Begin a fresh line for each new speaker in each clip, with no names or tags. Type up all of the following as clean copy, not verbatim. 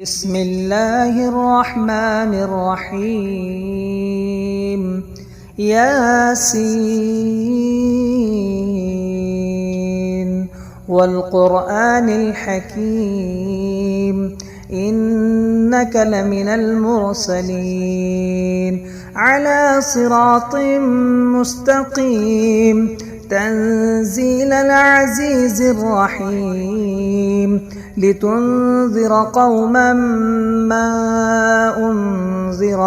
بسم الله الرحمن الرحيم. ياسين والقرآن الحكيم إنك لمن المرسلين على صراط مستقيم تنزيل العزيز الرحيم لتنذر قوما ما أنذر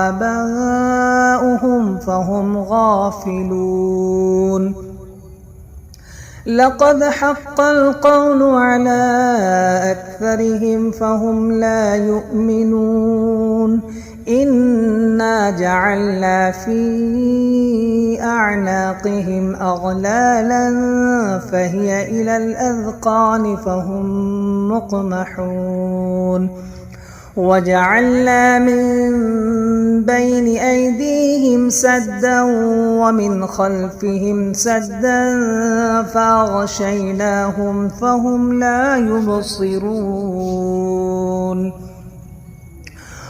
آباؤهم فهم غافلون. لقد حق القول على أكثرهم فهم لا يؤمنون. إنا جعلنا في أعناقهم أغلالا فهي إلى الأذقان فهم مقمحون. وجعلنا من بين أيديهم سدا ومن خلفهم سدا فأغشيناهم فهم لا يبصرون.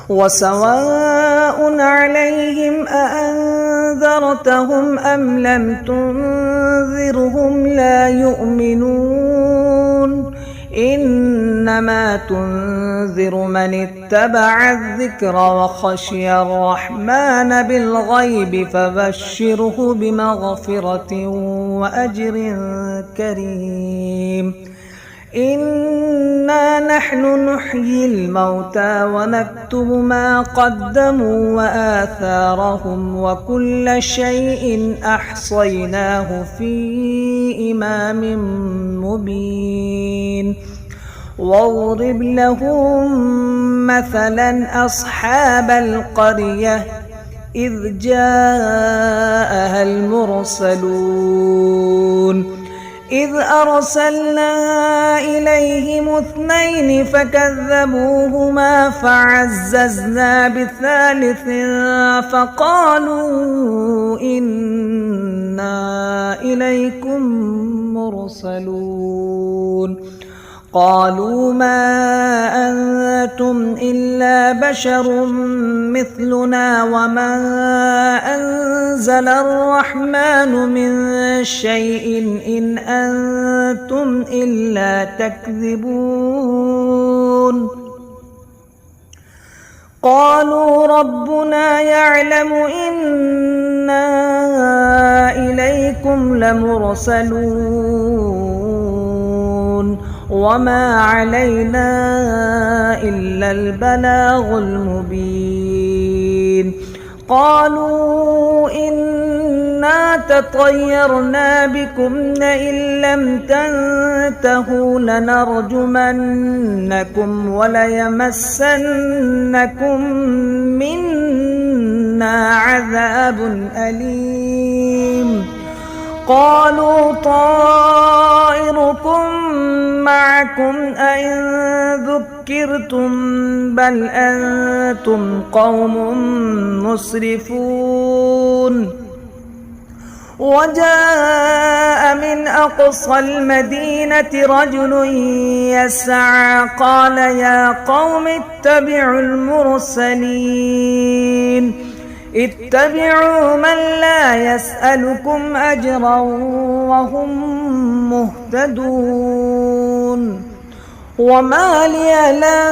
وسواء عليهم أأنذرتهم أم لم تنذرهم لا يؤمنون. إنما تنذر من اتبع الذكر وخشي الرحمن بالغيب فبشره بمغفرة وأجر كريم. إنا نحن نحيي الموتى ونكتب ما قدموا وآثارهم وكل شيء أحصيناه في إمام مبين. واضرب لهم مثلا أصحاب القرية إذ جاءها المرسلون إذ أرسلنا إليهم 2 فكذبوهما فعززنا بثالث فقالوا إنا إليكم مرسلون. قالوا ما أنتم إلا بشر مثلنا وما أنزل الرحمن من شيء إن أنتم إلا تكذبون. قالوا ربنا يعلم إنا إليكم لمرسلون وما علينا إلا البلاغ المبين. قالوا إنا تطيرنا بكم لئن لم تنتهوا لنرجمنكم وليمسنكم منا عذاب أليم. قالوا طائركم معكم أئن ذكرتم بل أنتم قوم مسرفون. وجاء من أقصى المدينة رجل يسعى قال يا قوم اتبعوا المرسلين اتبعوا من لا يسألكم أجرا وهم مهتدون. وما لي لا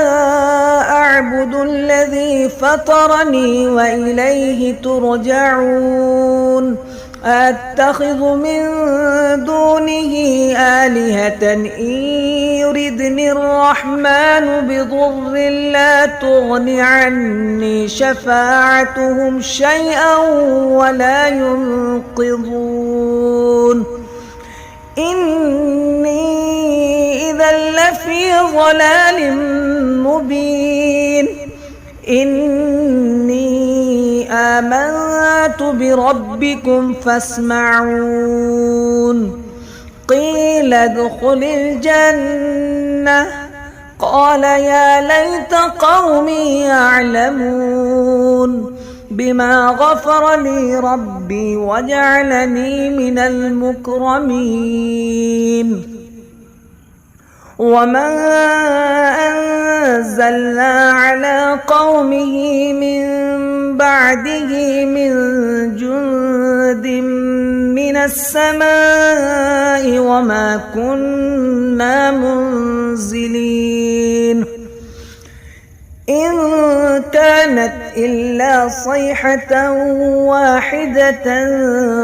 أعبد الذي فطرني وإليه ترجعون. أتخذ من دونه آلهة إن يردني الرحمن بضر لا تغن عني شفاعتهم شيئا ولا ينقذون. إني إذا لفي ضلال مبين. إني آمنت بربكم فاسمعون. قيل ادخل الجنة قال يا ليت قومي يعلمون بما غفر لي ربي وجعلني من المكرمين. وما أنزلنا على قومه من بعده من جند من السماء وما كنا منزلين إن كانت إلا صيحة واحدة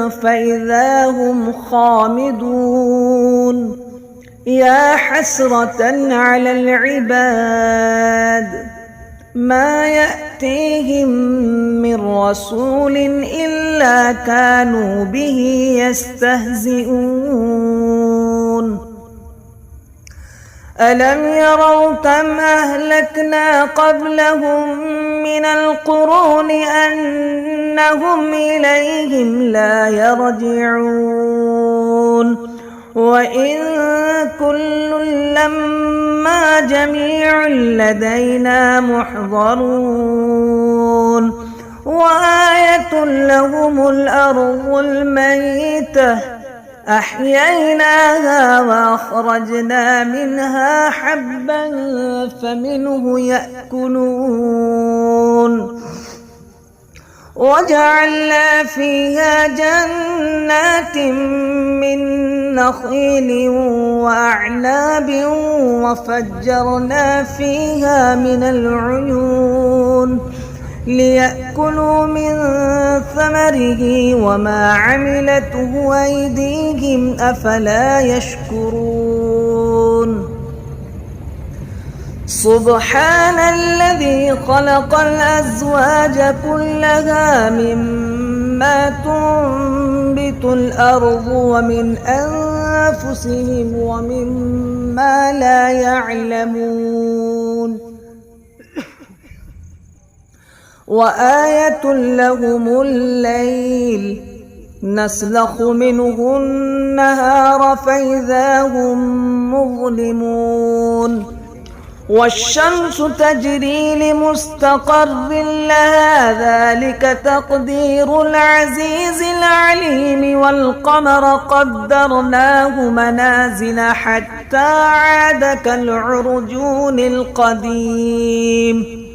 فإذا هم خامدون يا حسرة على العباد ما يأتيهم من رسول إلا كانوا به يستهزئون ألم يروا كم أهلكنا قبلهم من القرون أنهم إليهم لا يرجعون وإن كل لما جميع لدينا محضرون وآية لهم الأرض الميتة أحييناها وأخرجنا منها حبا فمنه يأكلون وجعلنا فيها جنات من نخيل وأعناب وفجرنا فيها من العيون ليأكلوا من ثمره وما عملته أيديهم أفلا يشكرون سبحان الذي خلق الأزواج كلها مما تنبت الأرض ومن أنفسهم ومما لا يعلمون وآية لهم الليل نسلخ منه النهار فإذا هم مظلمون والشمس تجري لمستقر لها ذلك تقدير العزيز العليم والقمر قدرناه منازل حتى عاد كالعرجون القديم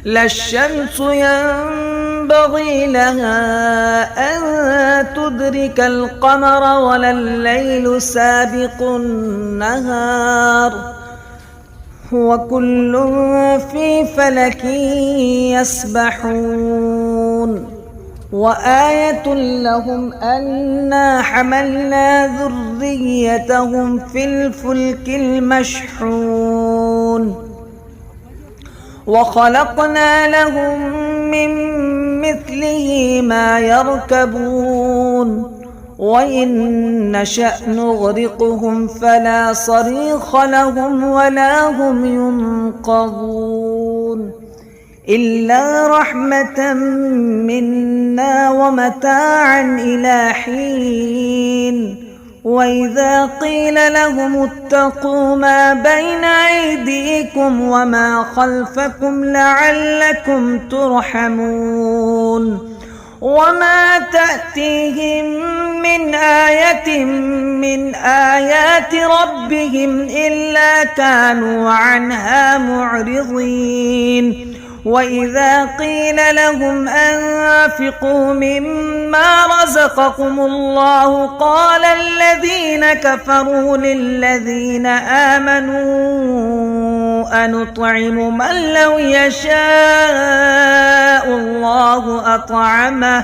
لا الشمس ينبغي لها أن تدرك القمر ولا الليل سابق النهار وكل في فلك يسبحون وآية لهم أنا حملنا ذريتهم في الفلك المشحون وخلقنا لهم من مثله ما يركبون وإن نشأ نغرقهم فلا صريخ لهم ولا هم ينقذون إلا رحمة منا ومتاعا إلى حين وإذا قيل لهم اتقوا ما بين أيديكم وما خلفكم لعلكم ترحمون وما تأتيهم من آية من آيات ربهم إلا كانوا عنها معرضين وإذا قيل لهم أنفقوا مما رزقكم الله قال الذين كفروا للذين آمنوا أنطعم من لو يشاء الله أطعمه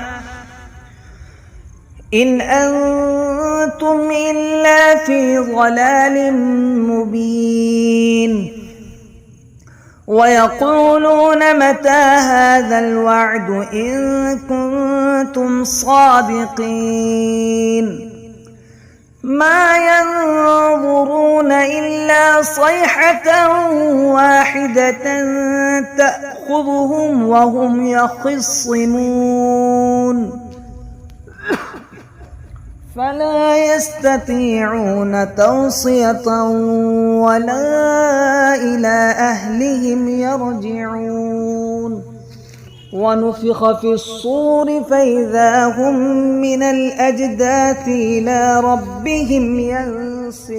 إن أنتم إلا في ضلال مبين ويقولون متى هذا الوعد إن كنتم صادقين ما ينظرون إلا صيحة واحدة تأخذهم وهم يخصمون فلا يستطيعون توصية ولا إلى أهلهم يرجعون ونفخ في الصور فإذا هم من الأجداث إلى ربهم ينسلون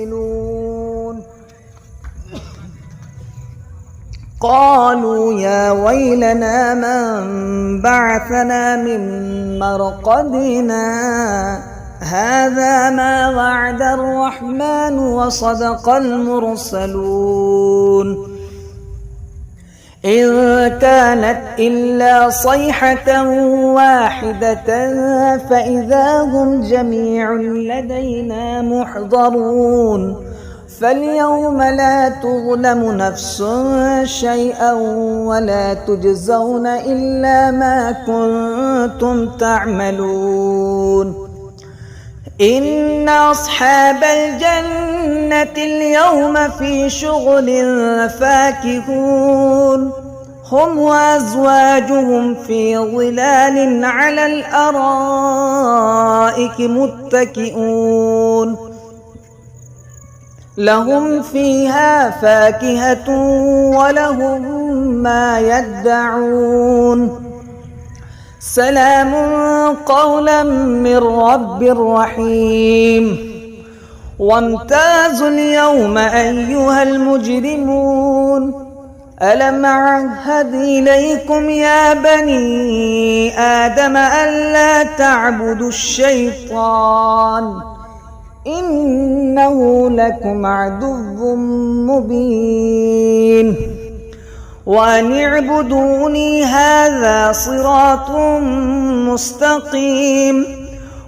قالوا يا ويلنا من بعثنا من مرقدنا هذا ما وعد الرحمن وصدق المرسلون إن كانت إلا صيحة واحدة فإذا هم جميع لدينا محضرون فاليوم لا تظلم نفس شيئا ولا تجزون إلا ما كنتم تعملون إن أصحاب الجنة اليوم في شغل فاكهون هم وأزواجهم في ظلال على الأرائك متكئون لهم فيها فاكهة ولهم ما يدعون سلام قولا من رب رحيم وامتازوا اليوم أيها المجرمون ألم أعهد إليكم يا بني آدم ألا تعبدوا الشيطان إنه لكم عدو مبين وأن اعبدوني هذا صراط مستقيم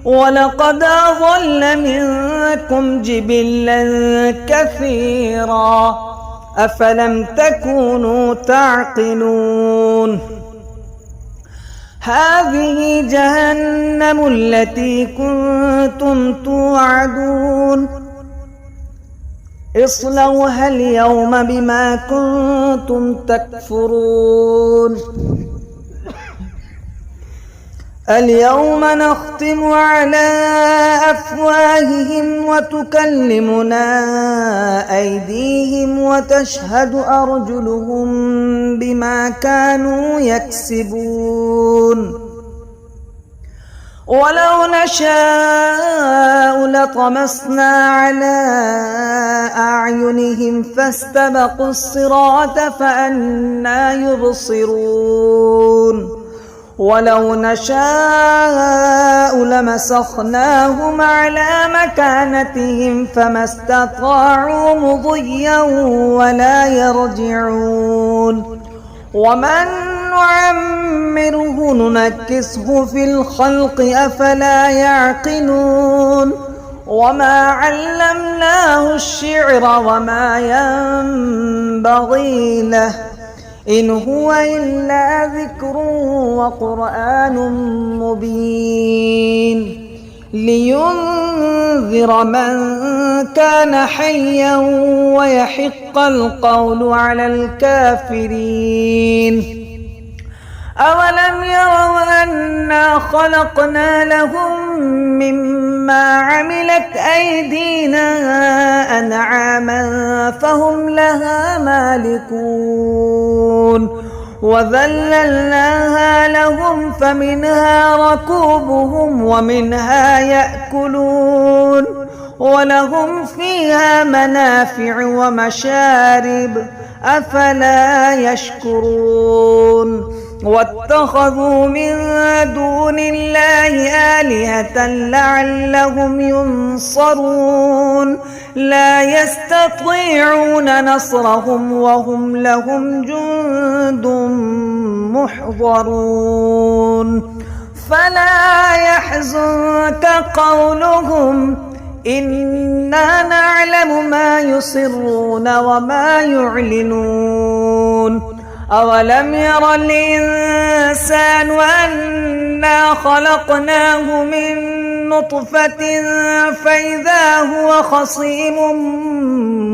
ولقد أضل منكم جبلا كثيرا أفلم تكونوا تعقلون هذه جهنم التي كنتم توعدون اصلوها اليوم بما كنتم تكفرون اليوم نختم على أفواههم وتكلمنا أيديهم وتشهد أرجلهم بما كانوا يكسبون ولو نشاء لطمسنا على أعينهم فاستبقوا الصراط فأنى يبصرون ولو نشاء لمسخناهم على مكانتهم فما استطاعوا مضيا ولا يرجعون ومن نعمره ننكسه في الخلق أفلا يعقلون وما علمناه الشعر وما ينبغي له إن هو إلا ذكر وقرآن مبين لينذر من كان حيا ويحق القول على الكافرين أولم يروا أنا خلقنا لهم مما عملت أيدينا أنعاما فهم لها مالكون وذللناها لهم فمنها ركوبهم ومنها يأكلون ولهم فيها منافع ومشارب أفلا يشكرون واتخذوا من دون الله آلهة لعلهم ينصرون لا يستطيعون نصرهم وهم لهم جند محضرون فلا يحزنك قولهم إنا نعلم ما يسرون وما يعلنون أولم ير الإنسان أنا خلقناه من نطفة فإذا هو خصيم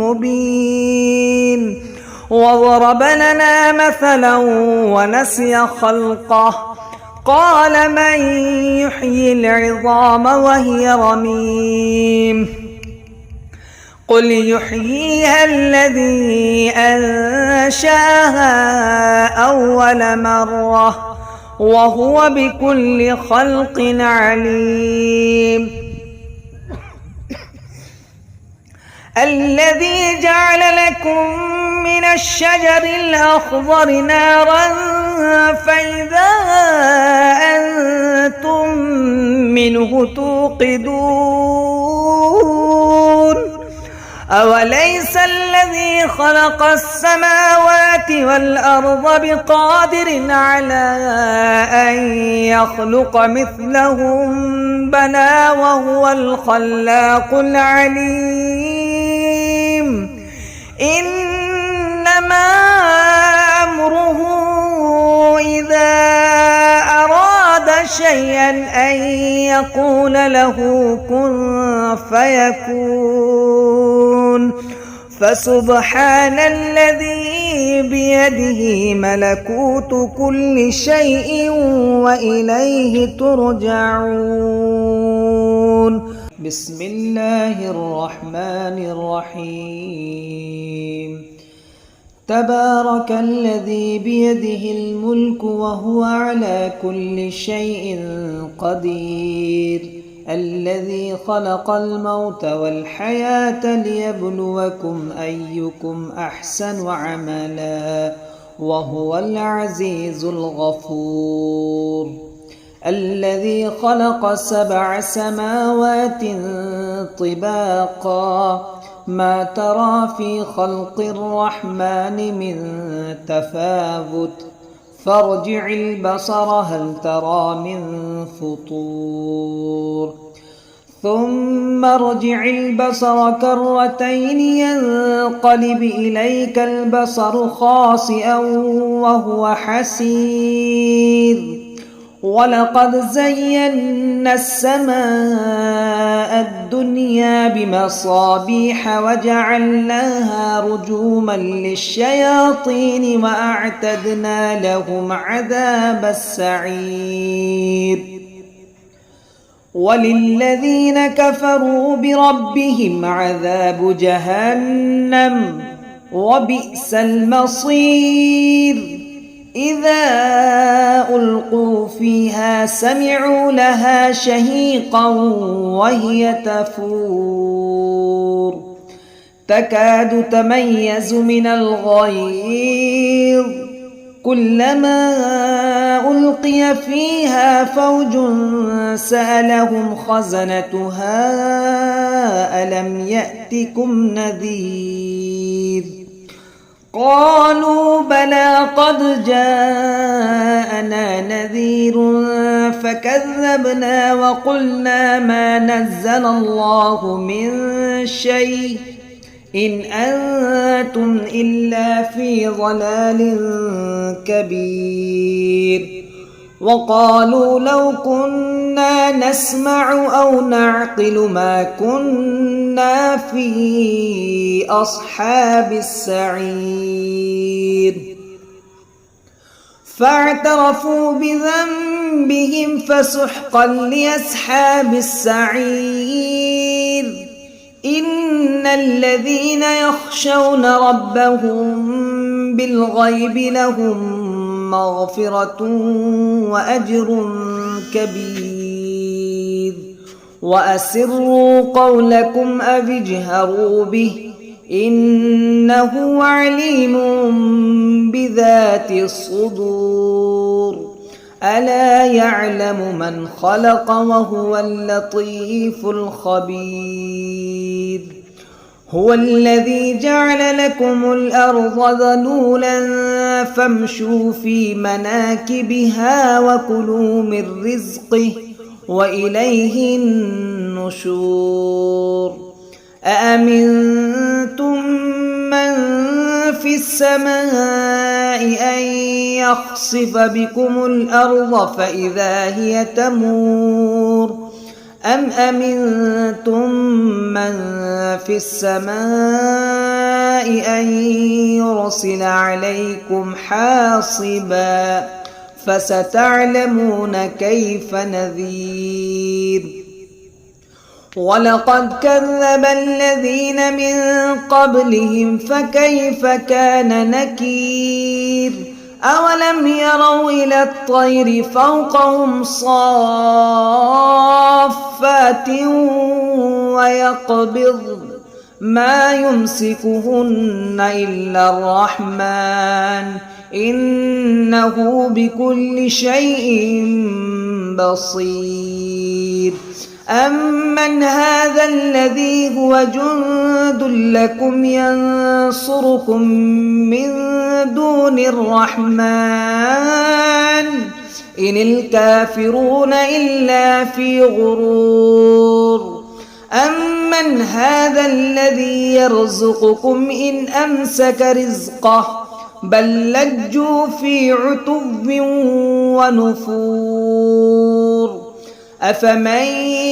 مبين وضرب لنا مثلا ونسي خلقه قال من يحيي العظام وهي رميم قل يحييها الذي أنشأها أول مرة وهو بكل خلق عليم الذي جعل لكم من الشجر الأخضر نارا فإذا أنتم منه توقدون أوليس الذي خلق السماوات والأرض بقادر على أن يخلق مثلهم بلى وهو الخلاق العليم إنما أمره إذا أراد شيئا أن يقول له كن فيكون فسبحان الذي بيده ملكوت كل شيء وإليه ترجعون. بسم الله الرحمن الرحيم. تبارك الذي بيده الملك وهو على كل شيء قدير الذي خلق الموت والحياة ليبلوكم أيكم أحسن عملا وهو العزيز الغفور. الذي خلق 7 سماوات طباقا ما ترى في خلق الرحمن من تفاوت فارجع البصر هل ترى من فطور ثم ارجع البصر كرتين ينقلب إليك البصر خاسئا وهو حسير ولقد زينا السماء الدنيا بمصابيح وجعلناها رجوما للشياطين وأعتدنا لهم عذاب السعير. وللذين كفروا بربهم عذاب جهنم وبئس المصير. إذا ألقوا فيها سمعوا لها شهيقا وهي تفور تكاد تميز من الغيظ كلما ألقي فيها فوج سألهم خزنتها ألم يأتكم نذير قالوا بلى قد جاءنا نذير فكذبنا وقلنا ما نزل الله من شيء إن أنتم إلا في ضلال كبير. وقالوا لو كنا نسمع أو نعقل ما كنا في أصحاب السعير فاعترفوا بذنبهم فسحقا لأصحاب السعير. إن الذين يخشون ربهم بالغيب لهم مغفرة وأجر كبير. وأسروا قولكم أو اجهروا به إنه عليم بذات الصدور. ألا يعلم من خلق وهو اللطيف الخبير. هو الذي جعل لكم الأرض ذلولا فامشوا في مناكبها وكلوا من رزقه وإليه النشور. أأمنتم من في السماء أن يخسف بكم الأرض فإذا هي تمور أم أمنتم من في السماء أن يرسل عليكم حاصبا فستعلمون كيف نذير. ولقد كذب الذين من قبلهم فكيف كان نكير. أولم يروا إلى الطير فوقهم صافات ويقبض ما يمسكهن إلا الرحمن إنه بكل شيء بصير. أمن هذا الذي هو جند لكم ينصركم من دون الرحمن إن الكافرون إلا في غرور. أمن هذا الذي يرزقكم إن أمسك رزقه بل لجوا في عتو ونفور. أفمن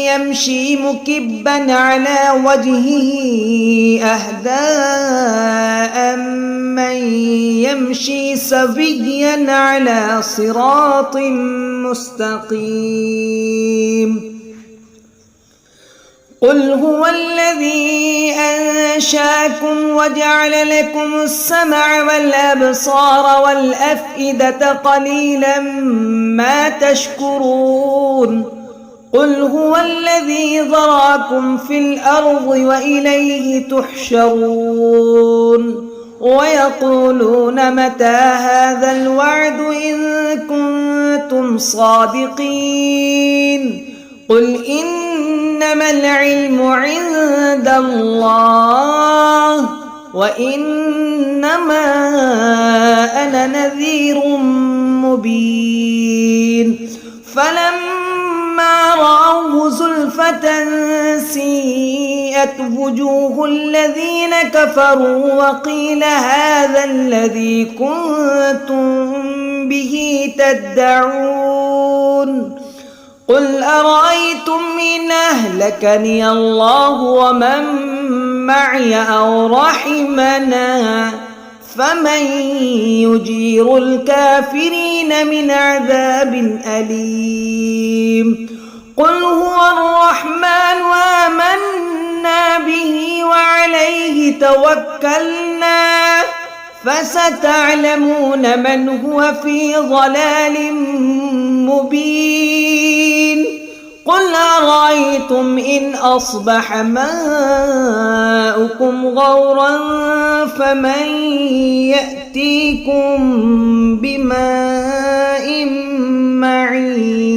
يمشي مكبا على وجهه أهدى أمن يمشي سويا على صراط مستقيم. قل هو الذي أنشأكم وجعل لكم السمع والأبصار والأفئدة قليلا ما تشكرون. قل هو الذي ذراكم في الأرض وإليه تحشرون. ويقولون متى هذا الوعد إن كنتم صادقين. قل إنما العلم عند الله وإنما أنا نذير مبين. فلما رأوه زلفة سيئت وجوه الذين كفروا وقيل هذا الذي كنتم به تدعون. قل أرأيتم إن أهلكني الله ومن معي أو رحمنا فمن يجير الكافرين من عذاب أليم. قل هو الرحمن وآمنا به وعليه توكلنا فستعلمون من هو في ضلال مبين. قل أرأيتم إن أصبح ماؤكم غورا فمن يأتيكم بماء معين.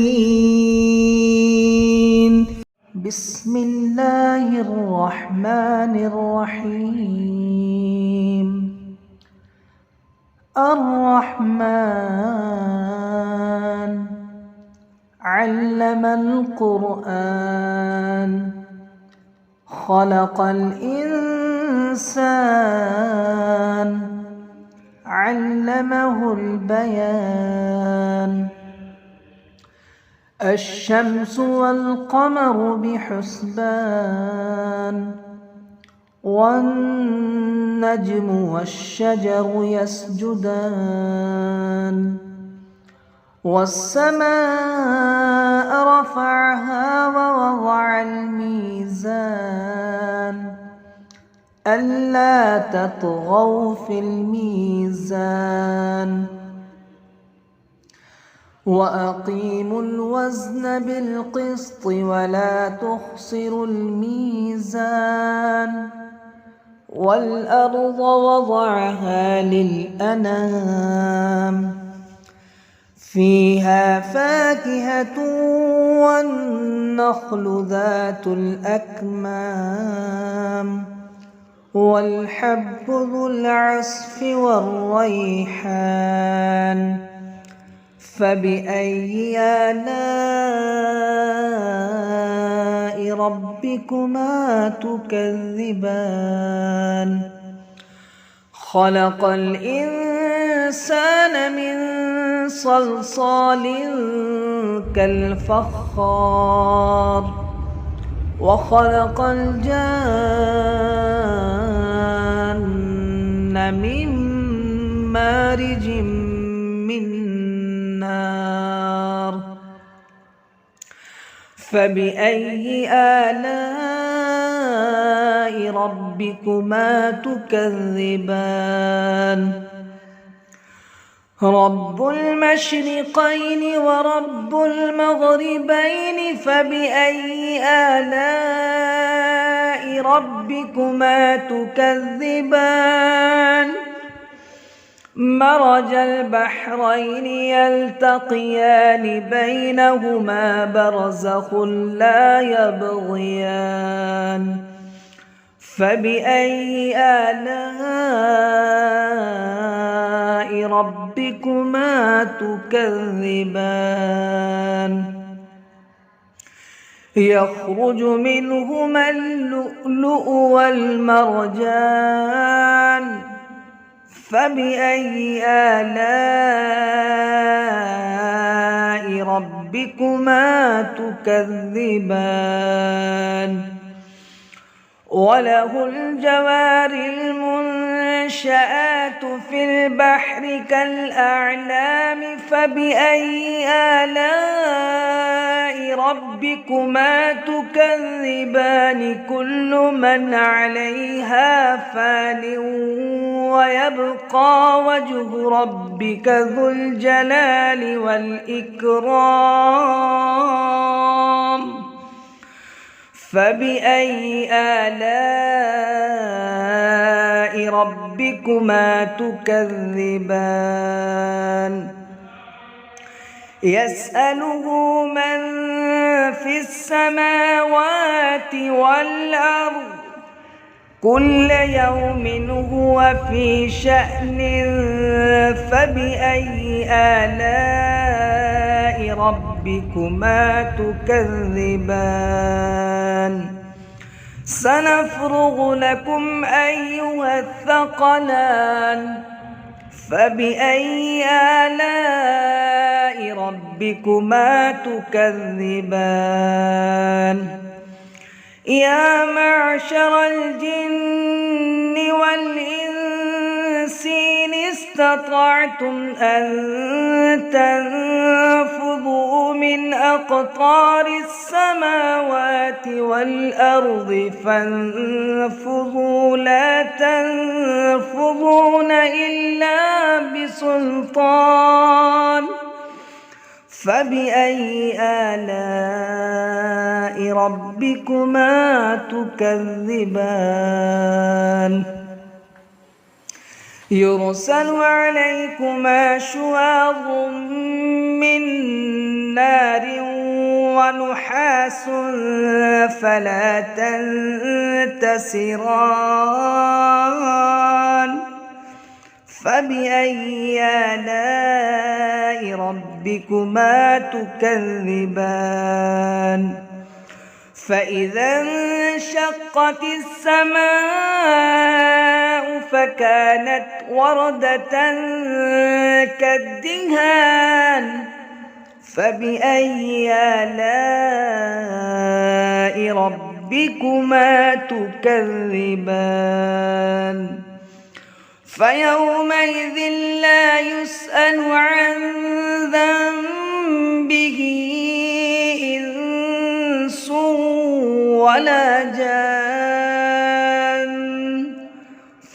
بسم الله الرحمن الرحيم. الرحمن علم القرآن خلق الإنسان علمه البيان. الشمس والقمر بحسبان والنجم والشجر يسجدان. والسماء رفعها ووضع الميزان ألا تطغوا في الميزان وأقيموا الوزن بالقسط ولا تخسروا الميزان. والأرض وضعها للأنام فيها فاكهة والنخل ذات الأكمام والحب ذو العصف والريحان. فبأي آلاء ربكما تكذبان. خلق الإنسان من صلصال كالفخار وخلق الجان من مارج من نار. فبأي آلاء ربكما تكذبان. رب المشرقين ورب المغربين فبأي آلاء ربكما تكذبان مرج البحرين يلتقيان بينهما برزخ لا يبغيان فبأي آلاء ربكما تكذبان يخرج منهما اللؤلؤ والمرجان فبأي آلاء ربكما تكذبان وله الجوار المنشآت في البحر كالأعلام فبأي آلاء ربكما تكذبان كل من عليها فان ويبقى وجه ربك ذو الجلال والإكرام فبأي آلاء ربكما تكذبان يسأله من في السماوات والأرض كل يوم هو في شأن فبأي آلاء ربكما تكذبان سنفرغ لكم أيها الثقلان فبأي آلاء ربكما تكذبان يا معشر الجن والإنس إن استطعتم أن تنفذوا من أقطار السماوات والأرض فانفذوا لا تنفذون إلا بسلطان فبأي آلاء ربكما تكذبان يرسل عليكما شواظ من نار ونحاس فلا تنتصران فبأي آلاء ربكما تكذبان فإذا انشقت السماء فكانت وردة كالدهان فبأي آلاء ربكما تكذبان فيومئذ لا يسأل عن ذنبه إنس ولا جان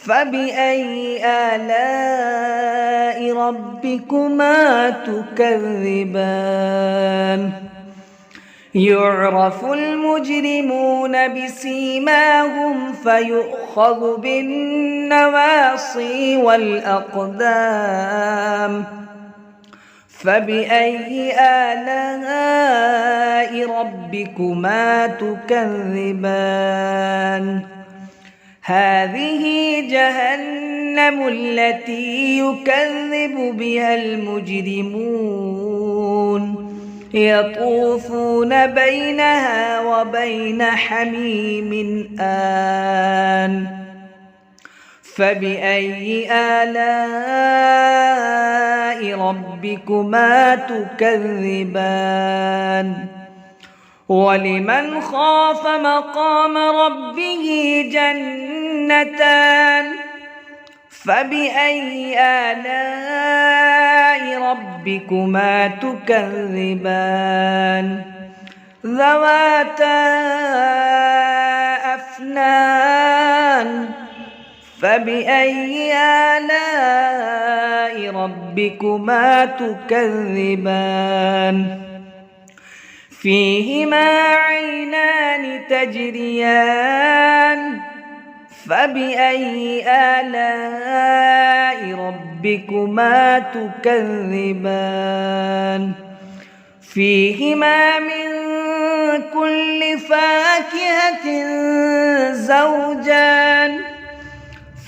فبأي آلاء ربكما تكذبان يعرف المجرمون بسيماهم فيؤخذ بالنواصي والأقدام فبأي آلاء ربكما تكذبان هذه جهنم التي يكذب بها المجرمون يطوفون بينها وبين حميم آن فبأي آلاء ربكما تكذبان ولمن خاف مقام ربه جنتان فبأي آلاء ربكما تكذبان ذواتا أفنان فبأي آلاء ربكما تكذبان فيهما عينان تجريان فبأي آلاء ربكما تكذبان فيهما من كل فاكهة زوجان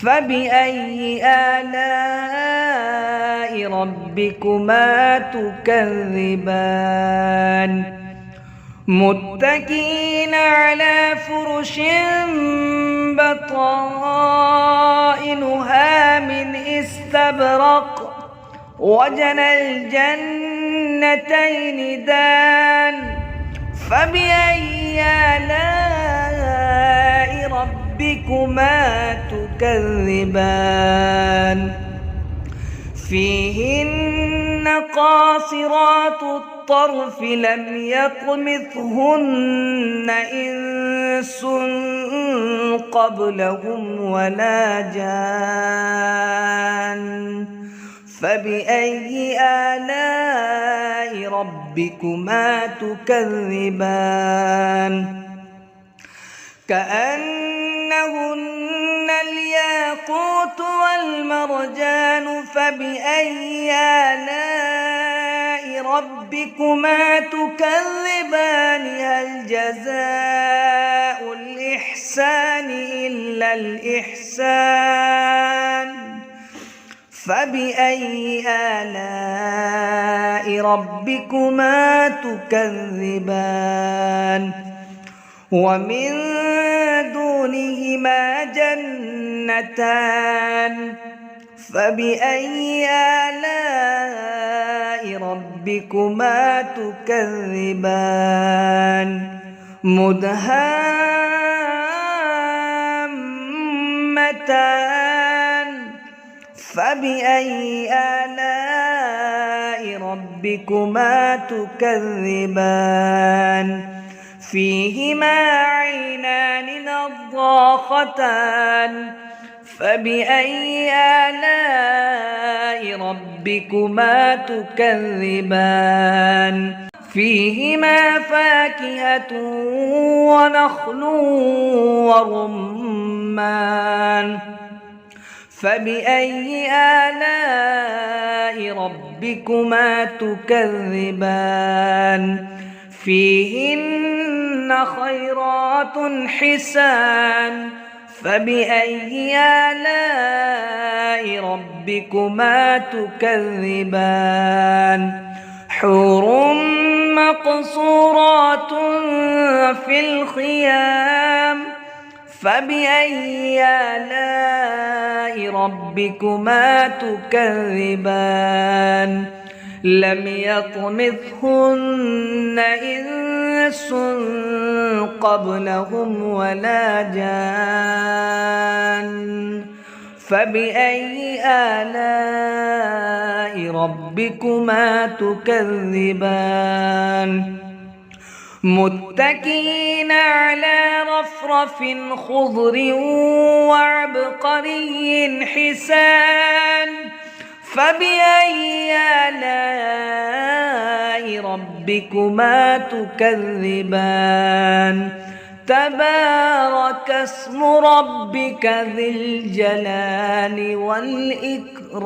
فبأي آلاء ربكما تكذبان متكئين على فرش بطائنها من استبرق وجنى الجنتين دان فبأي آلاء ربكما تكذبان فيهن قاصرات الطرف لم يطمثهن إنس قبلهم ولا جان فبأي آلاء ربكما تكذبان كأنهن الياقوت والمرجان فبأي آلاء ربكما تكذبان هل جزاء الإحسان إلا الإحسان فبأي آلاء ربكما تكذبان ومن دونهما جنتان فبأي آلاء ربكما تكذبان مدهامتان فبأي آلاء ربكما تكذبان فيهما عينان نضاختان فبأي آلاء ربكما تكذبان فيهما فاكهة ونخل ورمان فبأي آلاء ربكما تكذبان فيهن خيرات حسان فبأي آلاء ربكما تكذبان حور مقصورات في الخيام فبأي آلاء ربكما تكذبان لم يطمثهن إنس قبلهم ولا جان فبأي آلاء ربكما تكذبان متكئين على رفرف خضر وعبقري حسان فبأي آلاء ربكما تكذبان تبارك اسم ربك ذي الجلال والإكرام.